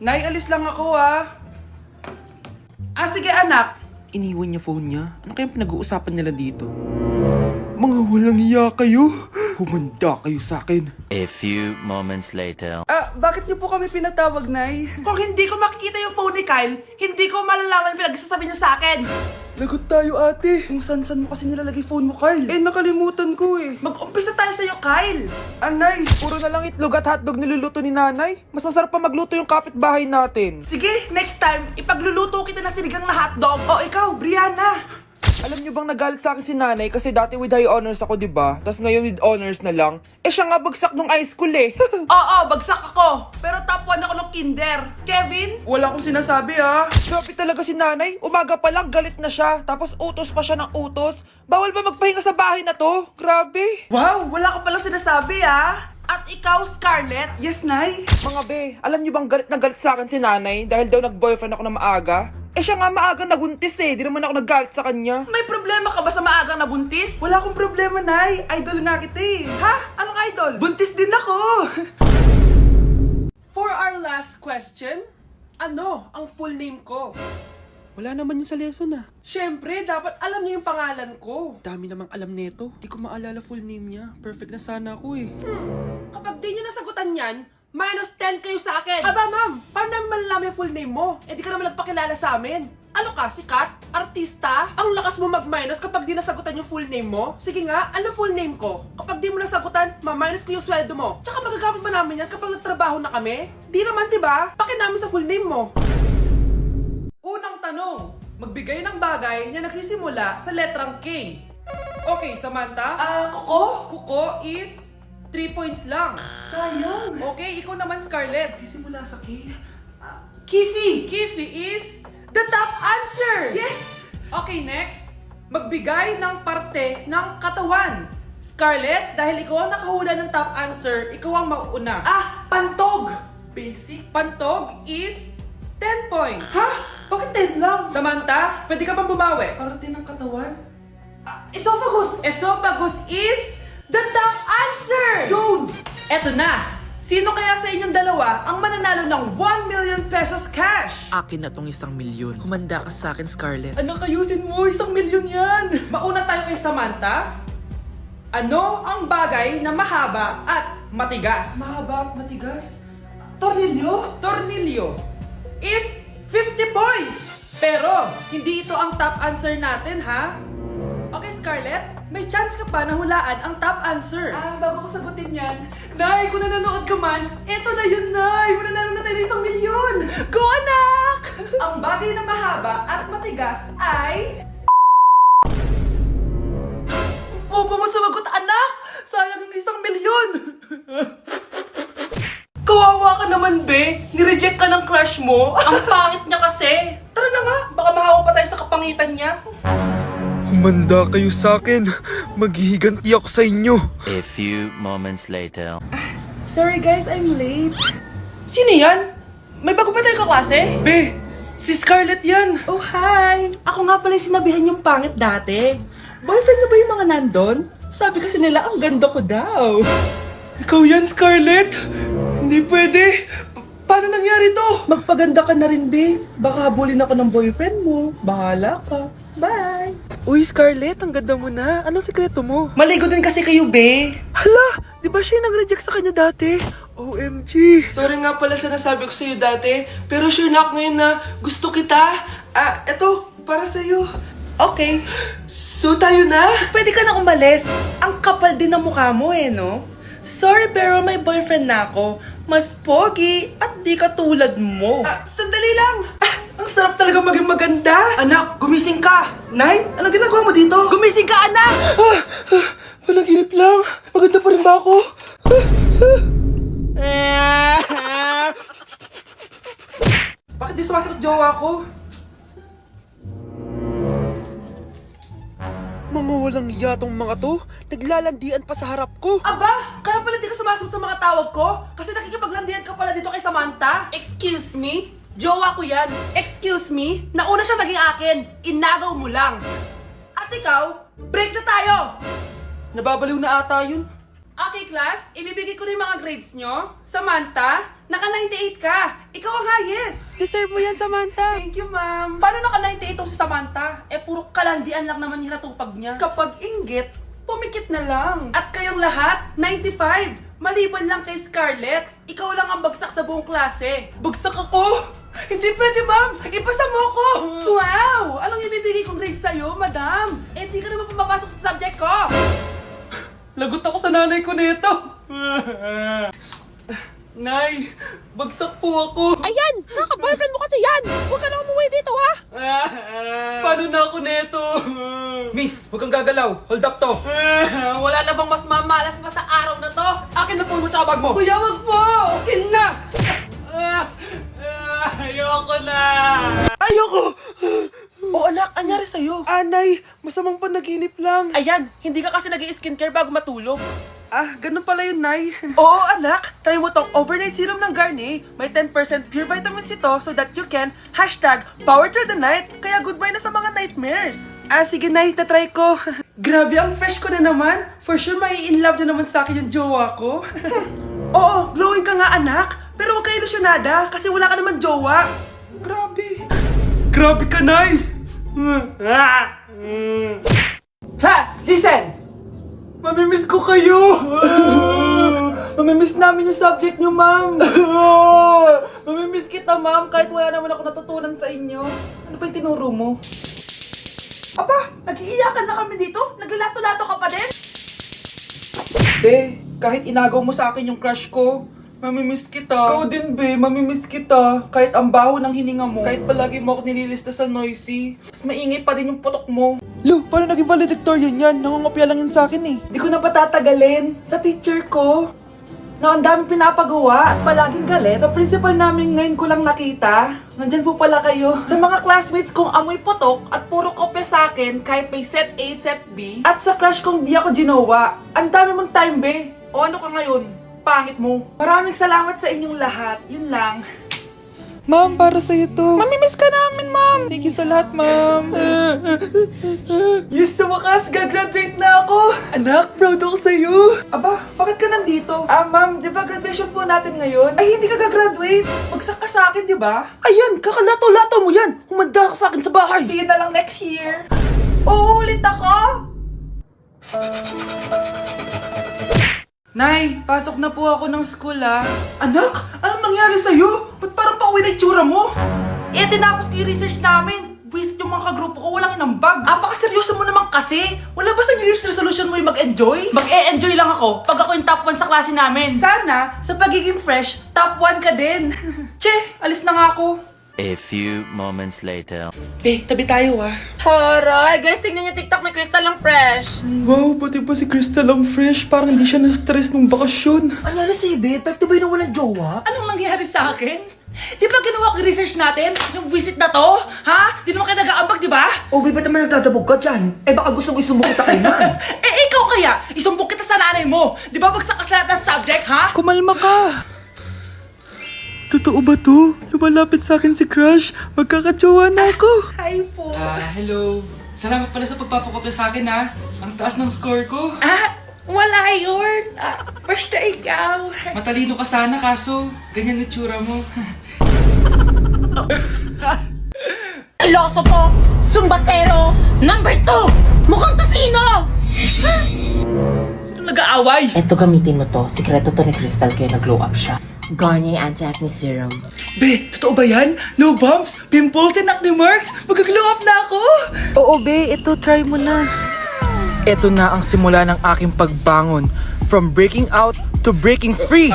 Nay, alis lang ako sige anak. Iniwan niya phone niya. Ano kayang pinag-uusapan nila dito? Mga walang iya kayo. Humanda kayo sa akin. A few moments later. Bakit niyo po kami pinatawag, Nay? Kung hindi ko makikita yung phone ni Kyle, hindi ko malalaman pinagsasabi niya sa akin. Lagot tayo ate. Kung san-san mo kasi nilalagay phone mo, Kyle. Nakalimutan ko eh. Mag-umpisa tayo sa'yo, Kyle. Anay, puro na lang itlog at hotdog niluluto ni nanay. Mas masarap pa magluto yung kapitbahay natin. Sige, next time, ipagluluto kita na sinigang na hotdog. O ikaw, Brianna. Alam niyo bang nagalit sa akin si nanay kasi dati with high honors ako, 'di ba? Tapos ngayon with honors na lang. Siya nga bagsak nung high school eh. Oo, bagsak ako. Pero top 1 ako ng kinder. Kevin? Wala akong sinasabi Grabe talaga si nanay. Umaga pa lang galit na siya. Tapos utos pa siya ng utos. Bawal ba magpahinga sa bahay na to? Grabe. Wow, wala ka palang sinasabi At ikaw, Scarlett? Yes, Nay? Mga be, alam niyo bang galit na galit sa akin si nanay dahil daw nag-boyfriend ako na maaga? Siya nga maaga naguntis Di naman ako naggalit sa kanya. May problema ka ba sa maagang nabuntis? Wala akong problema, Nay. Idol nga kita Ha? Anong idol? Buntis din ako. For our last question, ano ang full name ko? Wala naman yun sa lesson Siyempre, dapat alam niyo yung pangalan ko. Dami namang alam nito. Di ko maalala full name niya. Perfect na sana ako Kapag di niyo nasagutan yan, minus 10 kayo sa akin. Aba, ma'am, paano namin malalaman yung full name mo? Di ka naman nagpakilala sa amin. Ano ka, sikat? Artista? Ang lakas mo mag-minus kapag di nasagutan yung full name mo? Sige nga, ano full name ko? Kapag di mo nasagutan, ma-minus ko yung sweldo mo. Tsaka magagamit ba namin yan kapag nagtrabaho na kami? Di naman, diba? Pakin namin sa full name mo. Unang tanong, magbigay ng bagay na nagsisimula sa letrang K. Okay, Samantha? Kuko? Kuko is 3 points lang. Sayang. Okay, ikaw naman, Scarlett. Sisimula sa K. Kifi. Kifi is the top answer. Yes. Okay, next. Magbigay ng parte ng katawan. Scarlett, dahil ikaw ang nakahula ng top answer, ikaw ang mauuna. Pantog. Basic. Pantog is 10 points. Ha? Bakit 10 lang? Samantha, pwede ka bang bumawi? Parte ng katawan? Esophagus. Esophagus is the top answer! Yun! Eto na! Sino kaya sa inyong dalawa ang mananalo ng 1 million pesos cash? Akin na tong 1 milyon. Humanda ka sa akin, Scarlett. Anak, ayusin mo! 1 milyon yan! Mauna tayo kay Samantha. Ano ang bagay na mahaba at matigas? Mahaba at matigas? Tornilyo? Tornilyo is 50 points! Pero, hindi ito ang top answer natin, ha? Okay, Scarlett, may chance ka pa na hulaan ang top answer. Bago ko sagutin yan, Nay, kung nanonood ka man, eto na yun, Nay! Mananalo na tayo ng 1 milyon! Go, anak! Ang bagay na mahaba at matigas ay... Opo mo sumagot, anak! Sayang yung 1 milyon! Kawawa ka naman, be! Nireject ka ng crush mo? Ang pangit niya kasi! Tara na nga, baka mahawa pa tayo sa kapangitan niya. Humanda kayo sa akin. Maghihiganti ako sa inyo. A few moments later. Sorry guys, I'm late. Sino yan? May bago ba tayong kaklase? Be, si Scarlett yan. Oh, hi! Ako nga pala yung sinabihan yung pangit dati. Boyfriend na ba yung mga nandun? Sabi kasi nila, ang ganda ko daw. Ikaw yan, Scarlett? Hindi pwede. Paano nangyari to? Magpaganda ka na rin, be. Baka habulin ako ng boyfriend mo. Bahala ka. Bye! Uy, Scarlett, ang ganda mo na. Anong sekreto mo? Maligo din kasi kayo, be. Hala, di ba siya yung nag-reject sa kanya dati? OMG. Sorry nga pala sa nasabi ko sa'yo dati, pero sure na ako ngayon na gusto kita. Eto, para sa'yo. Okay. So tayo na? Pwede ka na umalis. Ang kapal din ng mukha mo no? Sorry pero may boyfriend na ako. Mas pogi at di katulad mo. Sandali lang. Ang sarap talaga maging maganda. Anak, gumising ka. Nay, ano ginagawa mo dito? Gumising ka, anak! Panaginip lang. Maganda pa rin ba ako? Bakit di sumasagot jowa ko? Mga walang iya tong mga to. Naglalandian pa sa harap ko. Aba, kaya pala di ka sumasagot sa mga tawag ko? Kasi nakikipaglandian ka pala dito kay Samantha? Excuse me? Jowa ko yan. Excuse me? Nauna siya naging akin. Inagaw mo lang. At ikaw, break na tayo! Nababaliw na ata yun. Okay, class. Ibibigay ko na yung mga grades nyo. Samantha, Naka-98 ka! Ikaw ang highest! Deserve mo yan, Samantha! Thank you, ma'am! Paano naka-98 tong si Samantha? Eh, puro kalandian lang naman yung natupag niya. Kapag inggit, pumikit na lang. At kayong lahat, 95! Maliban lang kay Scarlett, ikaw lang ang bagsak sa buong klase. Bagsak ako? Hindi pwede, ma'am! Ipasa mo ko! Wow! Anong ibibigay kong grade sa'yo, madam? Eh, di ka naman pumapasok sa subject ko! Lagot ako sa nanay ko nito! Nay, bagsak po ako! Ayan! Kaka-boyfriend mo kasi yan! Huwag ka na umuwi dito, ha? Paano na ako neto? Miss, huwag kang gagalaw. Hold up to. Wala na bang mas mamalas pa sa araw na to? Akin na phone mo tsaka bag mo! Kuya, wag po! Akin na! Ayoko na! Ayoko! Oh anak, anyari sa'yo? Anay, masamang panaginip lang. Ayan, hindi ka kasi nag-i-skincare bago matulog. Ah, ganun pala yun, Nay. Oo, anak. Try mo tong overnight serum ng Garnier. May 10% pure vitamins ito so that you can #power through the night. Kaya goodbye na sa mga nightmares. Ah, sige, Nay. Tatry ko. Grabe, ang fresh ko na naman. For sure, may in love na naman sa akin yung jowa ko. Oo, glowing ka nga, anak. Pero huwag ka ilusyonada kasi wala ka naman jowa. Grabe. Grabe ka, Nay. Class, listen! Mamimiss ko kayo! Mamimiss namin yung subject nyo, ma'am! Mamimiss kita, ma'am, kahit wala naman ako natutunan sa inyo. Ano ba yung tinuro mo? Aba, nag-iiyakan na kami dito? Naglalato-lato ka pa din? Be, kahit inagaw mo sa akin yung crush ko, mamimiss kita. Ikaw din, be. Mamimiss kita. Kahit ang baho ng hininga mo. Kahit palagi mo ako nililista sa noisy. Mas maingay pa din yung putok mo. Lu, paano naging valedictorian yan? Nangungopia lang yan sa akin eh. Di ko na patatagalin. Sa teacher ko, na ang dami pinapagawa at palaging galit. Sa principal namin ngayon ko lang nakita. Nandyan po pala kayo. Sa mga classmates kong amoy putok at puro kopya sa akin kahit may set A, set B. At sa crush kong di ako ginawa. Ang dami mong time, be. O ano ka ngayon? Pangit mo. Maraming salamat sa inyong lahat. Yun lang. Ma'am, para sa'yo to. Mamimiss ka namin, ma'am. Thank you sa lahat, ma'am. Yes, sa wakas, gagraduate na ako. Anak, proud ako sa'yo. Aba, bakit ka nandito? Ah, ma'am, di ba graduation po natin ngayon? Ay, hindi ka gagraduate. Magsak ka sa akin, di ba? Ayan, kakalato-lato mo yan. Humanda ka sa akin sa bahay. See you na lang next year. Uulit ako. Nay, pasok na po ako ng school ah. Anak, anong nangyari sa'yo? Ba't parang pauwi na itsura mo? Eh, tinapos ko yung research namin. Visit yung mga kagrupo ko, walang inambag. Apaka-seryoso mo naman kasi. Wala ba sa New Year's resolution mo yung mag-enjoy? Mag-e-enjoy lang ako pag ako yung top 1 sa klase namin. Sana, sa pagiging fresh, top 1 ka din. Che, alis na nga ako. A few moments later. Eh, tabi tayo ah. Horay! Guys, tingnan niyo TikTok ni Crystal ang fresh. Wow, pati ba si Crystal ang fresh? Parang hindi siya na-stress nung bakasyon. Anyari si Ibe? Epekto ba yun na walang jowa? Anong nangyari sa akin? Di ba ginawa ko yung research natin? Yung visit na to? Ha? Di naman kayo nag-aambag, di ba? O, ba't naman nagdadabog ka dyan? Eh, baka gusto mo isumbong kita kay man. Eh, ikaw kaya? Isumbong kita sa nanay mo. Di ba bagsak ka sa lahat ng subject, ha? Kumalma ka. Totoo ba to? Lumalapit sa akin si Crush. Magkakajowa na ako. Hi po. Hello. Salamat pala sa pagpapakopya sa akin, ha. Ang taas ng score ko. Wala yun. Basta ikaw. Matalino ka sana, kaso ganyan na tsura mo. Ilosopo! Sumbatero! Number 2! Mukhang tosino! Sino nag-aaway? Eto, gamitin mo to. Sikreto to ni Crystal kaya nag-glow up siya. Garnier Anti-Acne Serum. Be, totoo ba yan? No bumps, pimples, and acne marks? Mag-glow up na ako. Oo, be. Ito, try mo na. Ito na ang simula ng aking pagbangon. From breaking out to breaking free.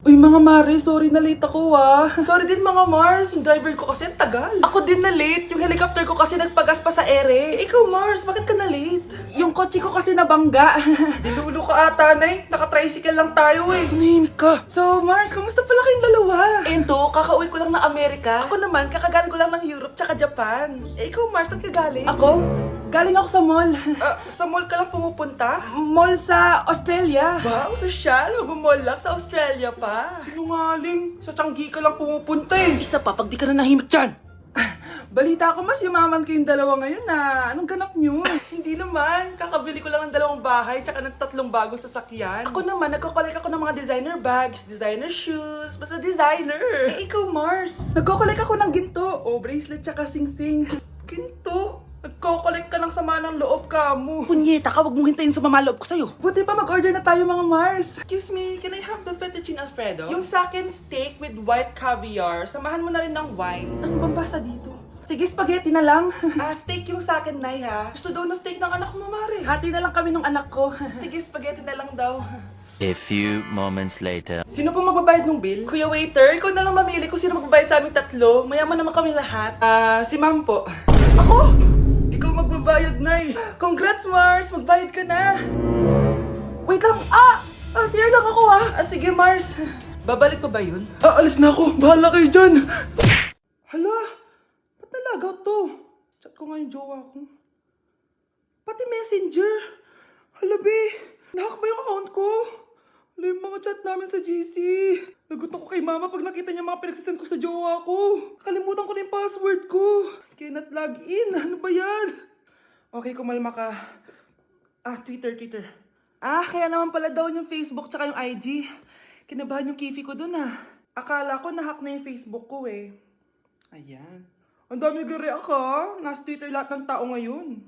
Uy mga Mare, sorry na late ako ah. Sorry din mga Mars, yung driver ko kasi ang tagal. Ako din na late, yung helicopter ko kasi nagpagas pa sa ere. Ikaw Mars, bakit ka na late? Yung kotse ko kasi nabangga. Dilulo ka ata, Nay. Naka-tricycle lang tayo eh. Nahimik ka. So Mars, kamusta pala kayong dalawa? Ento, kakauwi ko lang ng Amerika. Ako naman, kakagaling ko lang ng Europe tsaka Japan. Eh ikaw Mars, saan ka galing? Ako? Galing ako sa mall. Sa mall ka lang pumupunta? Mall sa Australia. Wow, sosyal. Mag-mall lang sa Australia pa. Sinungaling. Sa Changi ka lang pumupunta eh. Isa pa, pag di ka na nahimik dyan. Balita ko mas yumaman kayong dalawa ngayon na. Anong ganap nyo? Hindi naman. Kakabili ko lang ng 2 bahay tsaka ng 3 bagong sasakyan. Ako naman, nagko-collect ako ng mga designer bags, designer shoes, basta designer. Eh, ikaw, Mars. Nagko-collect ako ng ginto. O, bracelet tsaka sing-sing. Ginto? Nagko-collect ka ng sama ng loob ka mo. Punyeta ka, wag mong hintayin sa mamaloob ko sa'yo. Buti pa mag-order na tayo mga Mars. Excuse me, can I have the fettuccine Alfredo? Yung sa akin steak with white caviar, samahan mo na rin ng wine. Ano bang basa dito? Sige, spaghetti na lang. Steak yung sa akin, Nay, ha? Gusto daw ng steak ng anak mo, Mare. Hati na lang kami ng anak ko. Sige, spaghetti na lang daw. A few moments later. Sino pong magbabayad ng bill? Kuya waiter, ikaw na lang mamili kung sino magbabayad sa aming 3. Mayaman naman kami lahat. Si ma'am po. Ako? Ikaw magbabayad, Nay. Congrats, Mars! Magbayad ka na. Wait lang. CR lang ako Sige, Mars. Babalik pa ba yun? Alis na ako. Bahala kayo dyan. Hala, ba't nalagaw to? Chat ko nga yung jowa ko. Pati messenger. Hala, be. Nahack ba yung account ko? Hala, yung mga chat namin sa GC. Nagot ako kay mama pag nakita niya mga pinagsasend ko sa jowa ko. Nakalimutan ko na yung password ko. Cannot log in. Ano ba yan? Okay, kumalma ka. Twitter. Kaya naman pala daw yung Facebook tsaka yung IG. Kinabahan yung kifi ko dun Akala ko nahack na yung Facebook ko eh. Ayan. Ang dami nag-react Nasa Twitter lahat ng tao ngayon.